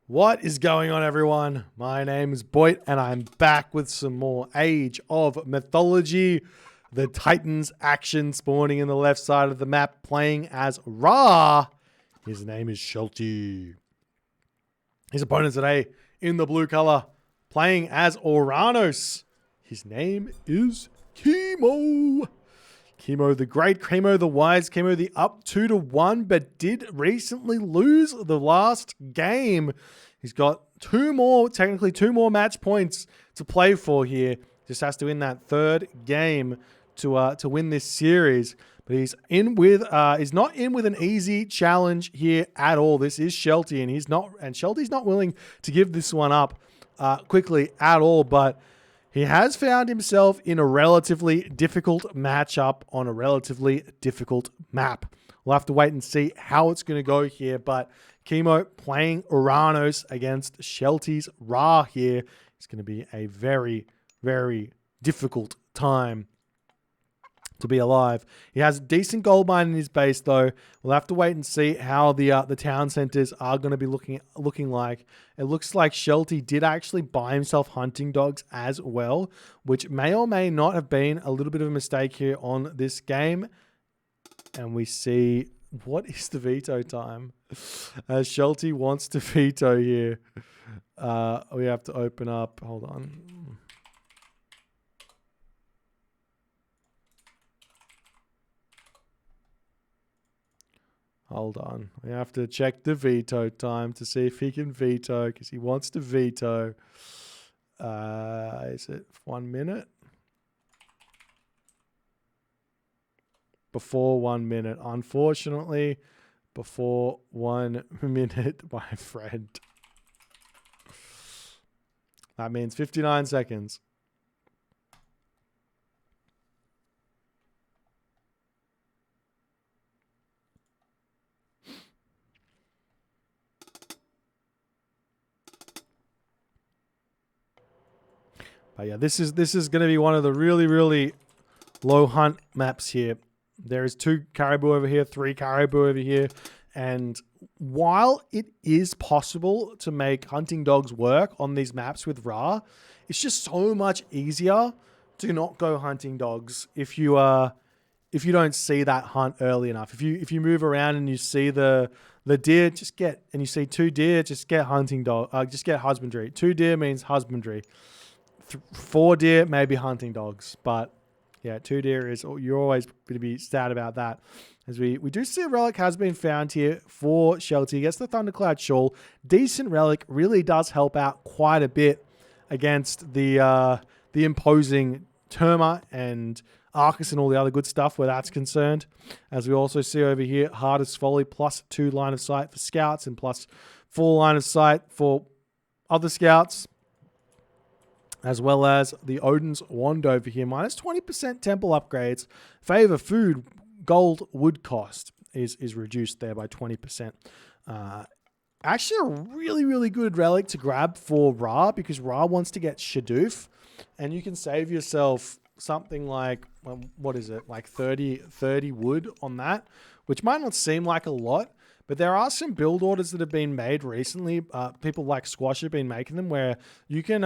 What is going on, everyone? My name is Boit, and I'm back with some more Age of Mythology. The Titans action spawning in the left side of the map, playing as Ra. His name is Shelty. His opponent today in the blue color, playing as Oranos. His name is Kimo. Kimo the Great, Kimo the Wise, Kimo the up 2-1, but did recently lose the last game. He's got two more match points to play for here. Just has to win that third game to win this series. But he's not in with an easy challenge here at all. This is Shelty, and Shelty's not willing to give this one up quickly at all, but he has found himself in a relatively difficult matchup on a relatively difficult map. We'll have to wait and see how it's going to go here, but Kimo playing Oranos against Shelty's Ra here is going to be a very, very difficult time to be alive. He has a decent gold mine in his base, though. We'll have to wait and see how the town centers are going to be looking like. It looks like Shelty did actually buy himself hunting dogs as well, which may or may not have been a little bit of a mistake here on this game. And we see, what is the veto time? Shelty wants to veto here. We have to open up. Hold on. Hold on. We have to check the veto time to see if he can veto, because he wants to veto. Is it 1 minute? Before 1 minute. Unfortunately, before 1 minute, my friend. That means 59 seconds. But yeah, this is going to be one of the really, really low hunt maps here. There is 2 caribou over here, 3 caribou over here. And while it is possible to make hunting dogs work on these maps with Ra, it's just so much easier to not go hunting dogs if you don't see that hunt early enough. If you move around and you see the deer, and you see 2 deer, just get hunting dog. Just get husbandry. 2 deer means husbandry. 4 deer, maybe hunting dogs, but yeah, 2 deer is, you're always going to be sad about that. As we do see a relic has been found here for Shelty. Gets the Thundercloud Shawl. Decent relic, really does help out quite a bit against the imposing Terma and Arcus and all the other good stuff where that's concerned. As we also see over here, Hardest Folly, +2 line of sight for scouts and +4 line of sight for other scouts. As well as the Odin's Wand over here. -20% temple upgrades. Favor food, gold, wood cost is reduced there by 20%. Actually a really, really good relic to grab for Ra, because Ra wants to get Shadoof. And you can save yourself something like, what is it? Like 30 wood on that, which might not seem like a lot. But there are some build orders that have been made recently. People like Squash have been making them, where you can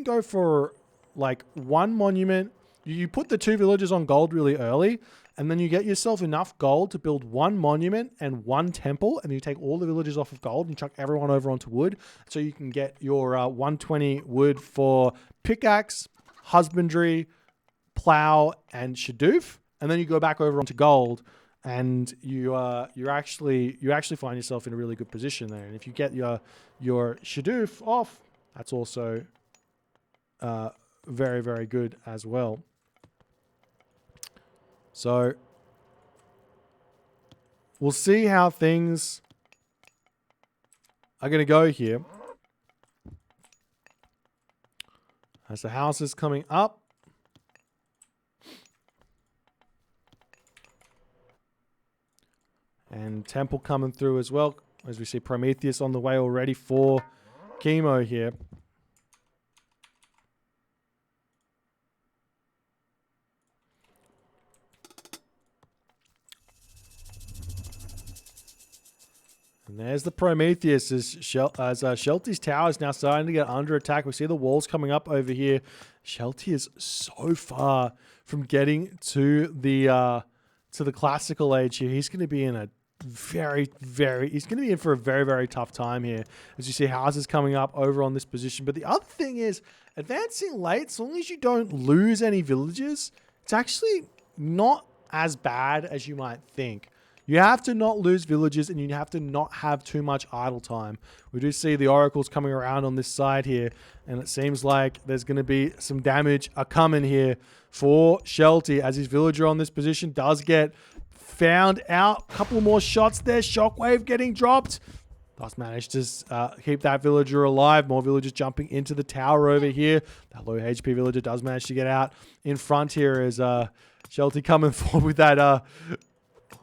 go for like 1 monument. You put the 2 villages on gold really early, and then you get yourself enough gold to build 1 monument and 1 temple, and you take all the villages off of gold and chuck everyone over onto wood, so you can get your 120 wood for pickaxe, husbandry, plow, and Shadoof, and then you go back over onto gold. And you actually find yourself in a really good position there. And if you get your Shadoof off, that's also very, very good as well. So we'll see how things are going to go here. As the house is coming up. And Temple coming through as well, as we see Prometheus on the way already for Kimo here. And there's the Prometheus as Shelty's tower is now starting to get under attack. We see the walls coming up over here. Shelty is so far from getting to the classical age here. He's going to be in a he's going to be in for a very, very tough time here as you see houses coming up over on this position. But the other thing is advancing late, as long as you don't lose any villages, it's actually not as bad as you might think. You have to not lose villages and you have to not have too much idle time. We do see the oracles coming around on this side here, and it seems like there's going to be some damage coming here for Shelty as his villager on this position does get found out. A couple more shots there. Shockwave getting dropped. Does manage to keep that villager alive. More villagers jumping into the tower over here. That low HP villager does manage to get out in front here as Shelty coming forward with that.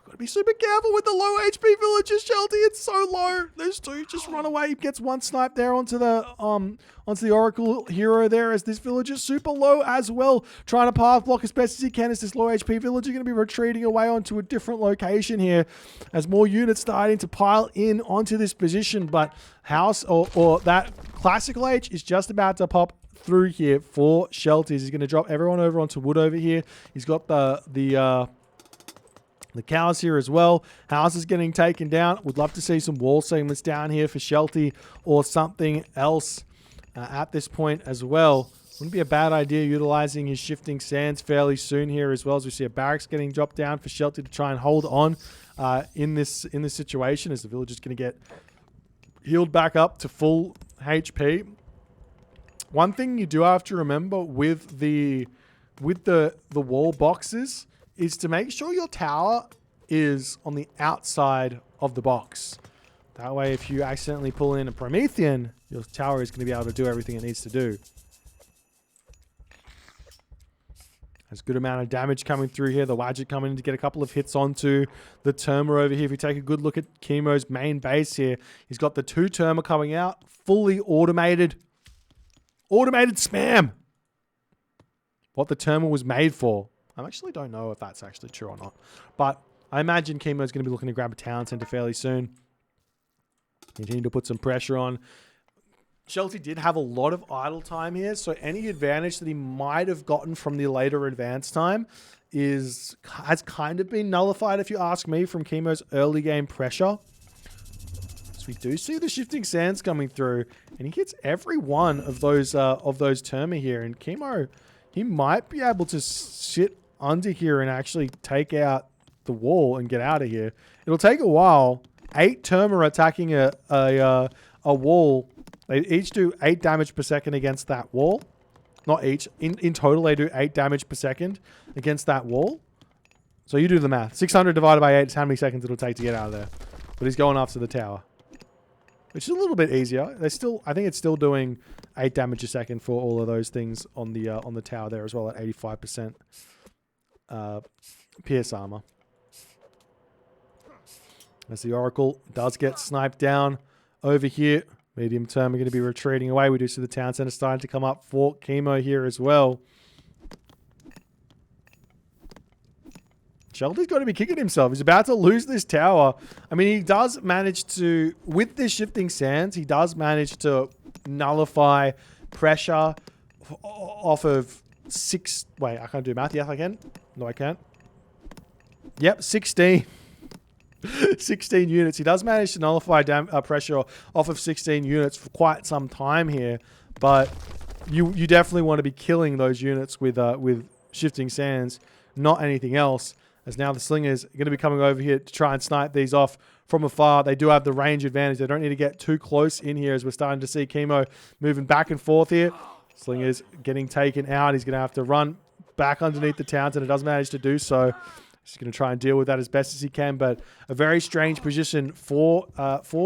Gotta be super careful with the low HP villagers, Shelty. It's so low. Those two just run away. He gets one snipe there onto the Oracle hero there as this villager super low as well. Trying to path block as best as he can as this low HP villager going to be retreating away onto a different location here as more units starting to pile in onto this position. But house or that classical age is just about to pop through here for Shelty. He's going to drop everyone over onto wood over here. He's got the cows here as well. House is getting taken down. Would love to see some wall segments down here for Shelty or something else at this point as well. Wouldn't be a bad idea utilizing his shifting sands fairly soon here as well, as we see a barracks getting dropped down for Shelty to try and hold on in this situation as the village is going to get healed back up to full HP. One thing you do have to remember with the wall boxes is to make sure your tower is on the outside of the box. That way, if you accidentally pull in a Promethean, your tower is going to be able to do everything it needs to do. There's a good amount of damage coming through here. The Wadjet coming in to get a couple of hits onto the Terma over here. If you take a good look at Kimo's main base here, he's got the 2 Terma coming out, fully automated. Automated spam. What the Terma was made for. I actually don't know if that's actually true or not. But I imagine Kimo's going to be looking to grab a town center fairly soon. Continue to put some pressure on. Shelty did have a lot of idle time here, so any advantage that he might have gotten from the later advance time has kind of been nullified, if you ask me, from Kimo's early game pressure. So we do see the shifting sands coming through, and he hits every one of those Terma here. And Kimo, he might be able to sit under here and actually take out the wall and get out of here. It'll take a while. 8 Terma attacking a wall. They each do 8 damage per second against that wall. Not each. In total, they do 8 damage per second against that wall. So you do the math. 600 divided by 8 is how many seconds it'll take to get out of there. But he's going after the tower, which is a little bit easier. I think it's still doing 8 damage a second for all of those things on the tower there as well at 85% pierce armor. As the Oracle does get sniped down over here. Medium term are going to be retreating away. We do see the town center starting to come up for Kimo here as well. Shelty's got to be kicking himself. He's about to lose this tower. I mean, he does manage to, with this shifting sands, he does manage to nullify pressure off of 6. Wait, I can't do math. Yes, I can. No, I can't. Yep, 16. 16 units. He does manage to nullify pressure off of 16 units for quite some time here, but you definitely want to be killing those units with shifting sands, not anything else. As now the slingers are going to be coming over here to try and snipe these off from afar. They do have the range advantage. They don't need to get too close in here as we're starting to see Kimo moving back and forth here. Slingers getting taken out. He's going to have to run back underneath the towns, and it does manage to do so. He's going to try and deal with that as best as he can, but a very strange position for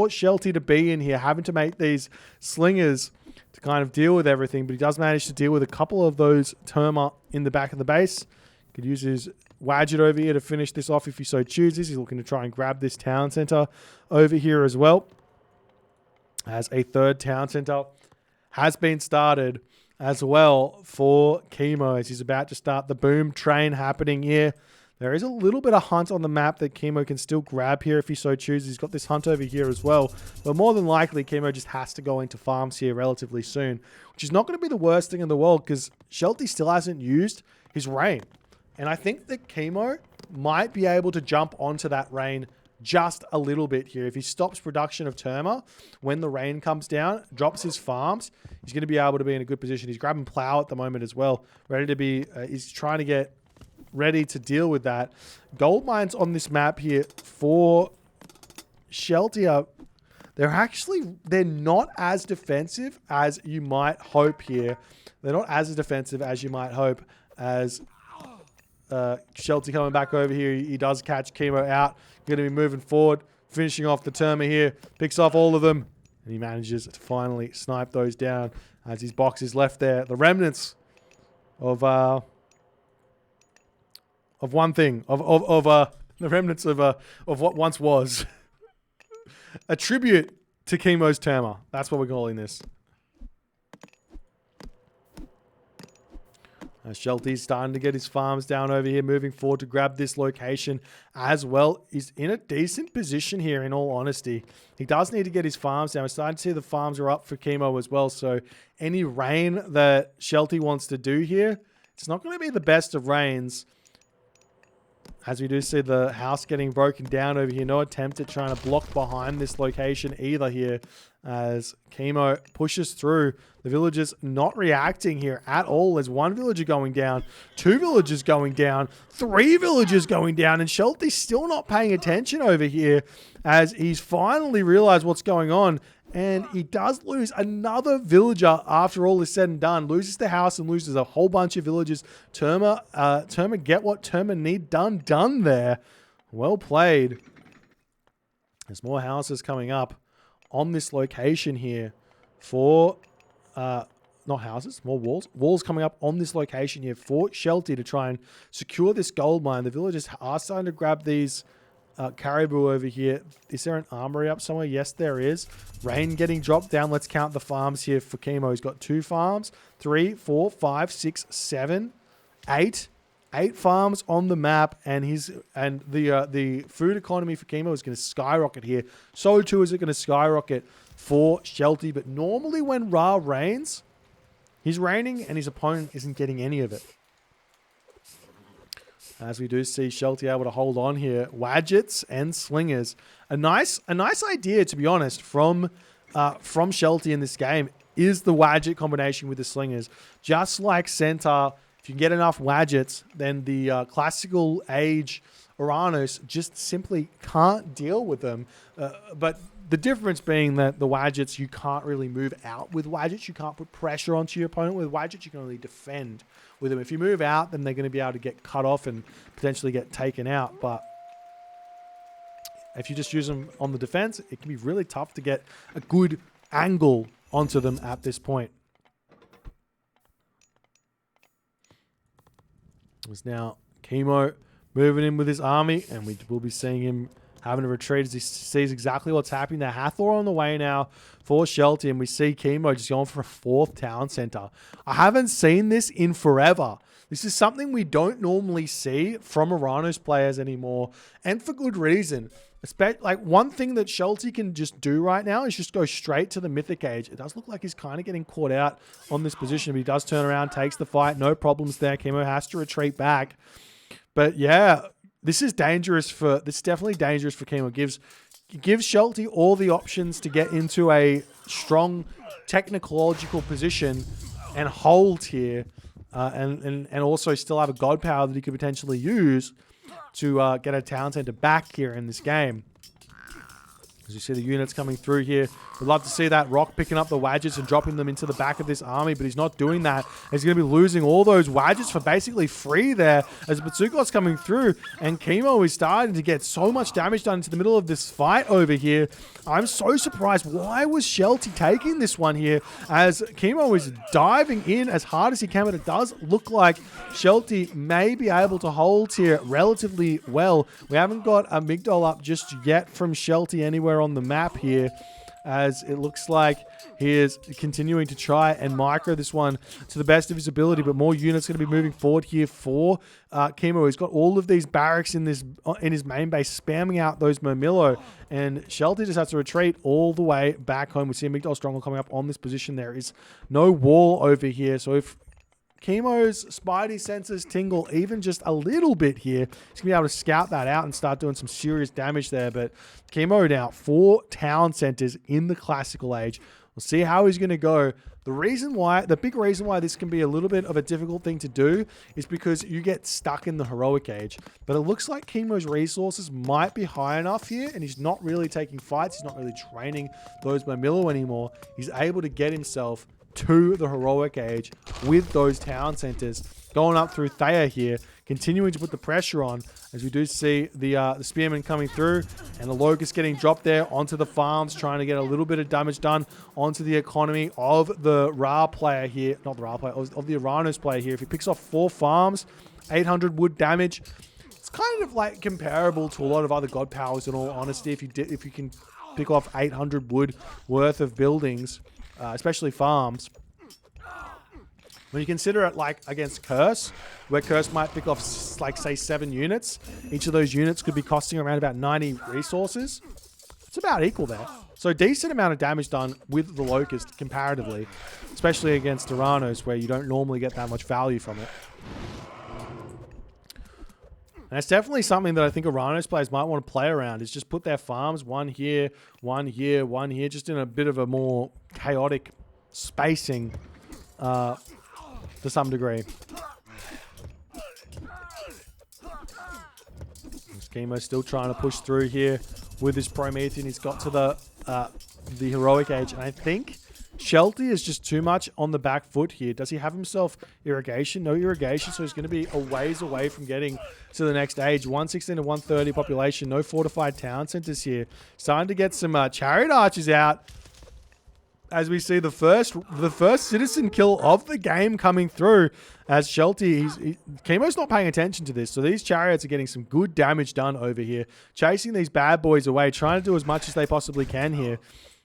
Shelty to be in here, having to make these slingers to kind of deal with everything, but he does manage to deal with a couple of those Terma in the back of the base. Could use his Wadjet over here to finish this off if he so chooses. He's looking to try and grab this town center over here as well, as a 3rd town center has been started as well for Kimo, as he's about to start the boom train happening here. There is a little bit of hunt on the map that Kimo can still grab here if he so chooses. He's got this hunt over here as well. But more than likely, Kimo just has to go into farms here relatively soon, which is not going to be the worst thing in the world because Shelty still hasn't used his rain. And I think that Kimo might be able to jump onto that rain just a little bit here. If he stops production of Terma when the rain comes down, drops his farms, he's going to be able to be in a good position. He's grabbing plow at the moment as well, ready to be, he's trying to get ready to deal with that. Gold mines on this map here for Shelty they're not as defensive as you might hope here. They're not as defensive as you might hope as Shelty coming back over here. He does catch Kimo out. Going to be moving forward, finishing off the Terma here. Picks off all of them. And he manages to finally snipe those down as his box is left there. The remnants of one thing, the remnants of what once was a tribute to Kimo's Terma. That's what we're calling this. Shelty's starting to get his farms down over here, moving forward to grab this location as well. He's in a decent position here, in all honesty. He does need to get his farms down. We're starting to see the farms are up for Kimo as well. So any rain that Shelty wants to do here, it's not going to be the best of rains. As we do see the house getting broken down over here. No attempt at trying to block behind this location either here. As Kimo pushes through. The villagers not reacting here at all. There's one villager going down. Two villagers going down. Three villagers going down. And Shelty's still not paying attention over here. As he's finally realized what's going on. And he does lose another villager after all is said and done. Loses the house and loses a whole bunch of villagers. Terma get what Terma need done there. Well played. There's more houses coming up on this location here for, not houses, more walls. Walls coming up on this location here for Shelty to try and secure this gold mine. The villagers are starting to grab these caribou over here. Is there an armory up somewhere? Yes, there is. Rain getting dropped down. Let's count the farms here for Kimo. He's got 2 farms, 3, 4, 5, 6, 7, 8. 8 farms on the map, and the food economy for Kimo is going to skyrocket here. So too is it going to skyrocket for Shelty. But normally when Ra rains, he's raining and his opponent isn't getting any of it. As we do see Shelty able to hold on here. Wadjets and slingers. A nice idea, to be honest, from Shelty in this game is the Wadjet combination with the slingers. Just like Centaur, if you get enough Wadjets, then the classical age Oranos just simply can't deal with them. But the difference being that the Wadjets, you can't really move out with Wadjets. You can't put pressure onto your opponent with Wadjets. You can only defend with them. If you move out, then they're going to be able to get cut off and potentially get taken out. But if you just use them on the defense, it can be really tough to get a good angle onto them at this point. There's now Kimo moving in with his army, and we will be seeing him having to retreat as he sees exactly what's happening there. Hathor on the way now for Shelty, and we see Kimo just going for a 4th town center. I haven't seen this in forever. This is something we don't normally see from Oranos players anymore, and for good reason. Like, one thing that Shelty can just do right now is just go straight to the Mythic Age. It does look like he's kind of getting caught out on this position, but he does turn around, takes the fight. No problems there. Kimo has to retreat back. But yeah, this is definitely dangerous for Kimo. Gives Shelty all the options to get into a strong technological position and hold here, and also still have a god power that he could potentially use to get a town center back here in this game. As you see the units coming through here. We'd love to see that Rock picking up the Wadgets and dropping them into the back of this army, but he's not doing that. He's going to be losing all those Wadgets for basically free there as Batsukot's coming through, and Kimo is starting to get so much damage done into the middle of this fight over here. I'm so surprised. Why was Shelty taking this one here as Kimo is diving in as hard as he can, but it does look like Shelty may be able to hold here relatively well. We haven't got a Migdol up just yet from Shelty anywhere on the map here. as it looks like he is continuing to try and micro this one to the best of his ability, but more units going to be moving forward here for Kimo. He's got all of these barracks in his main base spamming out those Momillo, and Shelty just has to retreat all the way back home. We see a Migdal Stronghold coming up on this position. There is no wall over here, so if Kimo's Spidey senses tingle even just a little bit here, he's going to be able to scout that out and start doing some serious damage there. But Kimo now 4 town centers in the classical age. We'll see how he's going to go. The big reason why this can be a little bit of a difficult thing to do is because you get stuck in the heroic age. But it looks like Kimo's resources might be high enough here, and he's not really taking fights. He's not really training those Momillo anymore. He's able to get himself to the heroic age with those town centers. Going up through Thea here, continuing to put the pressure on, as we do see the spearmen coming through, and the locust getting dropped there onto the farms, trying to get a little bit of damage done onto the economy of the Ra player here, not the Ra player, of the Oranos player here. If he picks off 4 farms, 800 wood damage, it's kind of like comparable to a lot of other god powers in all honesty. If you can pick off 800 wood worth of buildings, especially farms. When you consider it like against Curse, where Curse might pick off like say 7 units, each of those units could be costing around about 90 resources. It's about equal there. So decent amount of damage done with the Locust comparatively, especially against Oranos, where you don't normally get that much value from it. And it's definitely something that I think Oranos players might want to play around, is just put their farms one here, one here, one here, just in a bit of a more chaotic spacing to some degree. Kimo's still trying to push through here with his Promethean. He's got to the heroic age, and I think Shelty is just too much on the back foot here. Does he have himself irrigation? No irrigation, so he's going to be a ways away from getting to the next age. 116 to 130 population, no fortified town centers here. Starting to get some chariot archers out, as we see the first citizen kill of the game coming through, as Shelty, Kimo's not paying attention to this, so these chariots are getting some good damage done over here, chasing these bad boys away, trying to do as much as they possibly can here,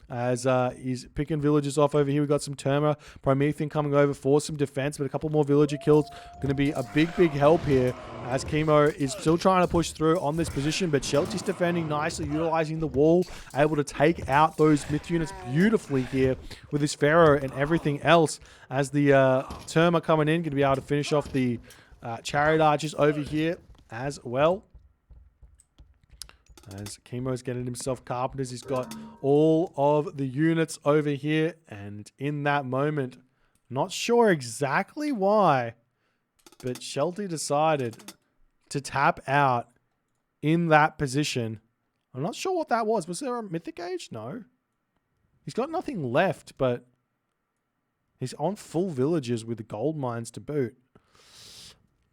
as he's picking villagers off over here. We've got some Terma, Promethean coming over for some defense, but a couple more villager kills going to be a big help here, as Kimo is still trying to push through on this position, but Shelty's defending nicely, utilizing the wall, able to take out those myth units beautifully here with his Pharaoh and everything else, as the Terma coming in, going to be able to finish off the chariot archers over here as well. As Kimo's getting himself carpenters, he's got all of the units over here, and in that moment, not sure exactly why, but Shelty decided to tap out in that position. I'm not sure what that was. Was there a mythic age? No. He's got nothing left, but he's on full villages with the gold mines to boot.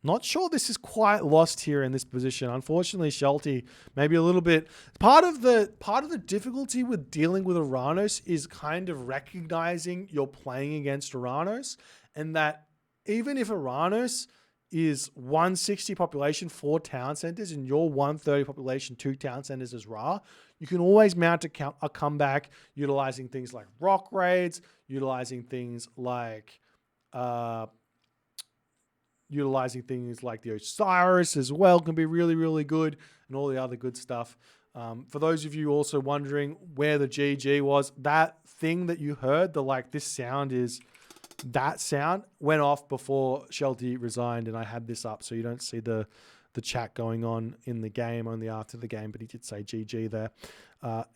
Not sure this is quite lost here in this position. Unfortunately, Shelty maybe a little bit. Part of the difficulty with dealing with Oranos is kind of recognizing you're playing against Oranos, and that even if Oranos is 160 population, 4 town centers, and you're 130 population, 2 town centers as Ra, you can always mount a comeback utilizing things like rock raids, utilizing things like the Osiris as well can be really good, and all the other good stuff. For those of you also wondering where the GG was, that thing that you heard, that sound went off before Shelty resigned, and I had this up so you don't see the chat going on in the game, only after the game, but he did say GG there.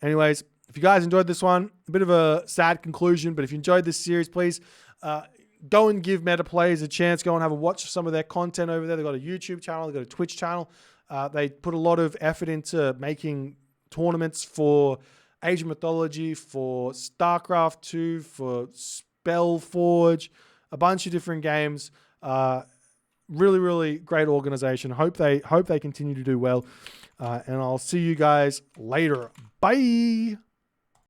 Anyways, if you guys enjoyed this one, a bit of a sad conclusion, but if you enjoyed this series, please go and give Meta Players a chance. Go and have a watch of some of their content over there. They've got a YouTube channel. They've got a Twitch channel. They put a lot of effort into making tournaments for Age of Mythology, for StarCraft 2, for Spellforge, a bunch of different games. Really great organization. Hope they continue to do well. And I'll see you guys later. Bye.